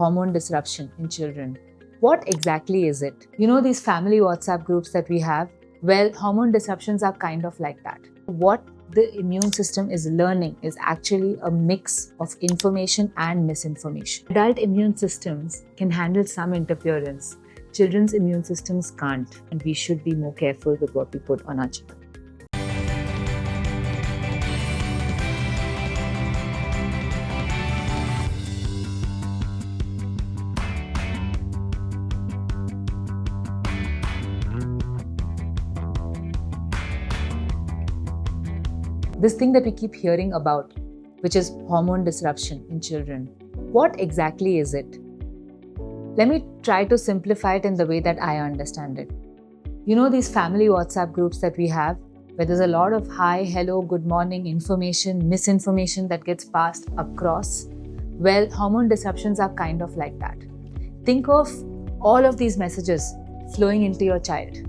hormone disruption in children. What exactly is it? You know these family WhatsApp groups that we have? Well, hormone disruptions are kind of like that. What the immune system is learning is actually a mix of information and misinformation. Adult immune systems can handle some interference. Children's immune systems can't, and we should be more careful with what we put on our children. This thing that we keep hearing about, which is hormone disruption in children. What exactly is it? Let me try to simplify it in the way that I understand it. You know these family WhatsApp groups that we have, where there's a lot of hi, hello, good morning information, misinformation that gets passed across? Well, hormone disruptions are kind of like that. Think of all of these messages flowing into your child.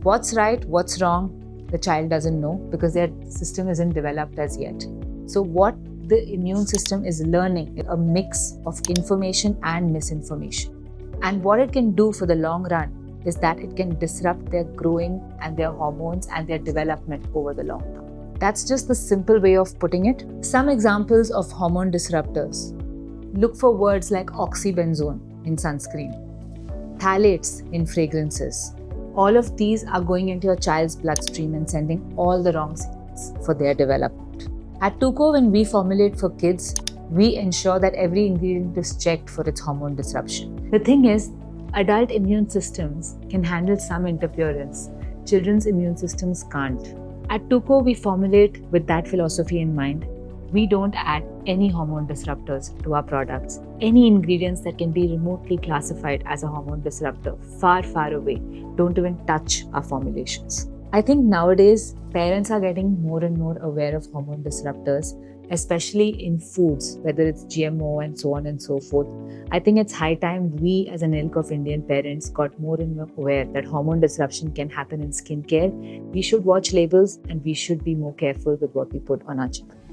What's right, what's wrong? The child doesn't know because their system isn't developed as yet. So what the immune system is learning is a mix of information and misinformation. And what it can do for the long run is that it can disrupt their growing and their hormones and their development over the long term. That's just the simple way of putting it. Some examples of hormone disruptors. Look for words like oxybenzone in sunscreen, phthalates in fragrances. All of these are going into your child's bloodstream and sending all the wrong signals for their development. At Tuko, when we formulate for kids, we ensure that every ingredient is checked for its hormone disruption. The thing is, adult immune systems can handle some interference. Children's immune systems can't. At Tuko, we formulate with that philosophy in mind. We don't add any hormone disruptors to our products. Any ingredients that can be remotely classified as a hormone disruptor, far, far away, don't even touch our formulations. I think nowadays, parents are getting more and more aware of hormone disruptors, especially in foods, whether it's GMO and so on and so forth. I think it's high time we as an ilk of Indian parents got more and more aware that hormone disruption can happen in skincare. We should watch labels and we should be more careful with what we put on our children.